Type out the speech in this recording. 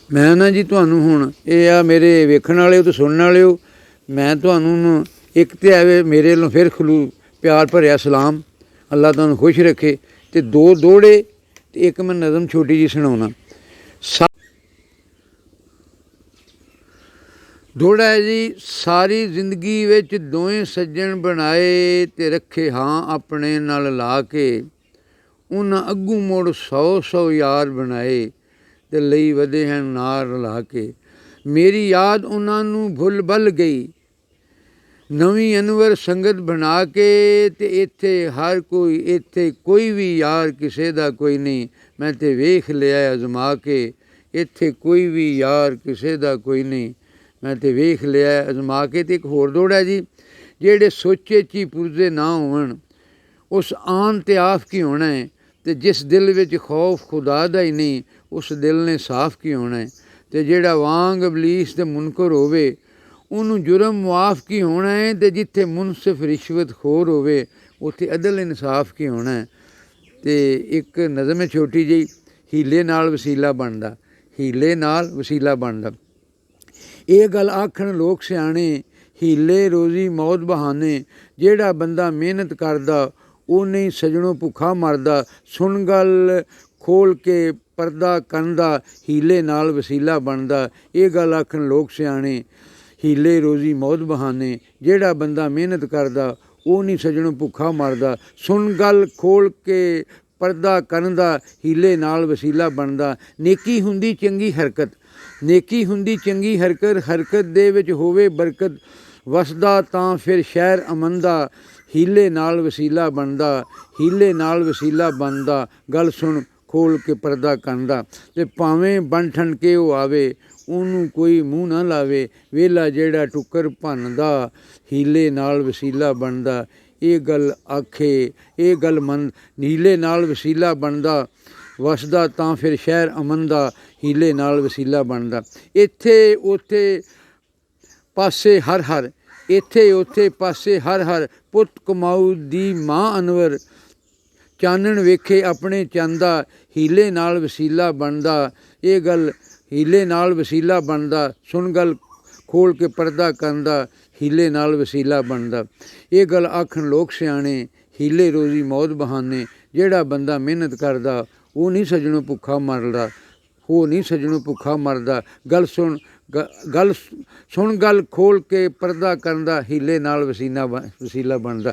ਮੈਂ ਨਾ ਜੀ ਤੁਹਾਨੂੰ ਹੁਣ ਇਹ ਆ ਮੇਰੇ ਵੇਖਣ ਵਾਲਿਓ ਤੇ ਸੁਣਨ ਵਾਲਿਓ, ਮੈਂ ਤੁਹਾਨੂੰ ਇੱਕ ਤਾਂ ਆਵੇ ਮੇਰੇ ਵੱਲੋਂ ਫਿਰ ਖਲੂ ਪਿਆਰ ਭਰਿਆ ਸਲਾਮ। ਅੱਲਾ ਤੁਹਾਨੂੰ ਖੁਸ਼ ਰੱਖੇ। ਤੇ ਦੋ ਦੋੜੇ ਤੇ ਇੱਕ ਮੈਂ ਨਜ਼ਮ ਛੋਟੀ ਜੀ ਸੁਣਾਉਣਾ। ਦੋੜਾ ਹੈ ਜੀ। ਸਾਰੀ ਜ਼ਿੰਦਗੀ ਵਿੱਚ ਦੋਵੇਂ ਸੱਜਣ ਬਣਾਏ ਤੇ ਰੱਖੇ ਹਾਂ ਆਪਣੇ ਨਾਲ ਲਾ ਕੇ, ਉਹਨਾਂ ਅੱਗੂ ਮੁੜ 100 ਯਾਰ ਬਣਾਏ ਤੇ ਲਈ ਵਧੇ ਹਨ ਨਾਰ ਲਾ ਕੇ। ਮੇਰੀ ਯਾਦ ਉਹਨਾਂ ਨੂੰ ਭੁੱਲ ਭੱਲ ਗਈ, ਨਵੀਂ ਅਨਵਰ ਸੰਗਤ ਬਣਾ ਕੇ। ਤੇ ਇੱਥੇ ਕੋਈ ਵੀ ਯਾਰ ਕਿਸੇ ਦਾ ਕੋਈ ਨਹੀਂ, ਮੈਂ ਤੇ ਵੇਖ ਲਿਆ ਅਜ਼ਮਾ ਕੇ। ਇੱਥੇ ਕੋਈ ਵੀ ਯਾਰ ਕਿਸੇ ਦਾ ਕੋਈ ਨਹੀਂ, ਮੈਂ ਤੇ ਵੇਖ ਲਿਆ ਅਜ਼ਮਾ ਕੇ। ਤੇ ਇੱਕ ਹੋਰ ਦੌੜ ਹੈ ਜੀ। ਜਿਹੜੇ ਸੋਚੇ 'ਚ ਹੀ ਪੁਰਜ਼ੇ ਨਾ ਹੋਣ, ਉਸ ਆਨ ਤੇ ਆਫ ਕੀ ਹੋਣਾ ਹੈ। ਤੇ ਜਿਸ ਦਿਲ ਵਿੱਚ ਖੌਫ ਖੁਦਾ ਦਾ ਹੀ ਨਹੀਂ, ਉਸ ਦਿਲ ਨੇ ਸਾਫ਼ ਕੀ ਹੋਣਾ ਹੈ। ਤੇ ਜਿਹੜਾ ਵਾਂਗ ਇਬਲੀਸ ਦੇ ਮੁਨਕਰ ਹੋਵੇ, ਉਹਨੂੰ ਜੁਰਮ ਮੁਆਫ ਕੀ ਹੋਣਾ ਹੈ। ਤੇ ਜਿੱਥੇ ਮੁਨਸਿਫ ਰਿਸ਼ਵਤ ਖੋਰ ਹੋਵੇ, ਉੱਥੇ ਅਦਲ ਇਨਸਾਫ ਕੀ ਹੋਣਾ ਹੈ। ਤੇ ਇੱਕ ਨਜ਼ਮ ਹੈ ਛੋਟੀ ਜਿਹੀ, ਹੀਲੇ ਨਾਲ ਵਸੀਲਾ ਬਣਦਾ, ਹੀਲੇ ਨਾਲ ਵਸੀਲਾ ਬਣਦਾ। ਇਹ ਗੱਲ ਆਖਣ ਲੋਕ ਸਿਆਣੇ, ਹੀਲੇ ਰੋਜ਼ੀ ਮੌਤ ਬਹਾਨੇ। ਜਿਹੜਾ ਬੰਦਾ ਮਿਹਨਤ ਕਰਦਾ, ਉਹ ਨਹੀਂ ਸਜਣੋਂ ਭੁੱਖਾ ਮਰਦਾ। ਸੁਣ ਗੱਲ ਖੋਲ੍ਹ ਕੇ ਪਰਦਾ ਕੰਦਾ, ਹੀਲੇ ਨਾਲ ਵਸੀਲਾ ਬਣਦਾ। ਇਹ ਗੱਲ ਆਖਣ ਲੋਕ ਸਿਆਣੇ, ਹੀਲੇ ਰੋਜ਼ੀ ਮੌਤ ਬਹਾਨੇ। ਜਿਹੜਾ ਬੰਦਾ ਮਿਹਨਤ ਕਰਦਾ, ਉਹ ਨਹੀਂ ਸਜਣੋਂ ਭੁੱਖਾ ਮਰਦਾ। ਸੁਣ ਗੱਲ ਖੋਲ੍ਹ ਕੇ ਪਰਦਾ ਕੰਦਾ, ਹੀਲੇ ਨਾਲ ਵਸੀਲਾ ਬਣਦਾ। ਨੇਕੀ ਹੁੰਦੀ ਚੰਗੀ ਹਰਕਤ, ਨੇਕੀ ਹੁੰਦੀ ਚੰਗੀ ਹਰਕਤ। ਹਰਕਤ ਦੇ ਵਿੱਚ ਹੋਵੇ ਬਰਕਤ, ਵਸਦਾ ਤਾਂ ਫਿਰ ਸ਼ਹਿਰ ਅਮਨ ਦਾ। ਹੀਲੇ ਨਾਲ ਵਸੀਲਾ ਬਣਦਾ, ਹੀਲੇ ਨਾਲ ਵਸੀਲਾ ਬਣਦਾ। ਗੱਲ ਸੁਣ ਖੋਲ੍ਹ ਕੇ ਪਰਦਾ ਕੰਦਾ। ਤੇ ਭਾਵੇਂ ਬਣ ਠਣ ਕੇ ਉਹ ਆਵੇ, ਉਹਨੂੰ ਕੋਈ ਮੂੰਹ ਨਾ ਲਾਵੇ। ਵੇਲਾ ਜਿਹੜਾ ਟੁੱਕਰ ਭੰਨਦਾ, ਹੀਲੇ ਨਾਲ ਵਸੀਲਾ ਬਣਦਾ। ਇਹ ਗੱਲ ਆਖੇ, ਇਹ ਗੱਲ ਮੰਨ, ਹੀਲੇ ਨਾਲ ਵਸੀਲਾ ਬਣਦਾ। ਵਸਦਾ ਤਾਂ ਫਿਰ ਸ਼ਹਿਰ ਅਮਨ ਦਾ, ਹੀਲੇ ਨਾਲ ਵਸੀਲਾ ਬਣਦਾ। ਇੱਥੇ ਉੱਥੇ ਪਾਸੇ ਹਰ ਹਰ, ਇੱਥੇ ਉੱਥੇ ਪਾਸੇ ਹਰ ਹਰ। ਪੁੱਤ ਕਮਾਊ ਦੀ ਮਾਂ ਅਨਵਰ, ਚਾਨਣ ਵੇਖੇ ਆਪਣੇ ਚੰਦਾ। ਹੀਲੇ ਨਾਲ ਵਸੀਲਾ ਬਣਦਾ। ਇਹ ਗੱਲ ਹੀਲੇ ਨਾਲ ਵਸੀਲਾ ਬਣਦਾ। ਸੁਣ ਗੱਲ ਖੋਲ੍ਹ ਕੇ ਪਰਦਾ ਕੰਦਾ, ਹੀਲੇ ਨਾਲ ਵਸੀਲਾ ਬਣਦਾ। ਇਹ ਗੱਲ ਆਖਣ ਲੋਕ ਸਿਆਣੇ, ਹੀਲੇ ਰੋਜ਼ੀ ਮੌਤ ਬਹਾਨੇ। ਜਿਹੜਾ ਬੰਦਾ ਮਿਹਨਤ ਕਰਦਾ, ਉਹ ਨਹੀਂ ਸਜਣੋਂ ਭੁੱਖਾ ਮਰਦਾ, ਉਹ ਨਹੀਂ ਸਜਣੋਂ ਭੁੱਖਾ ਮਰਦਾ। ਗੱਲ ਸੁਣ ਗੱਲ ਖੋਲ੍ਹ ਕੇ ਪਰਦਾ ਕਰਦਾ, ਹੀਲੇ ਨਾਲ ਵਸੀਲਾ ਬਣਦਾ।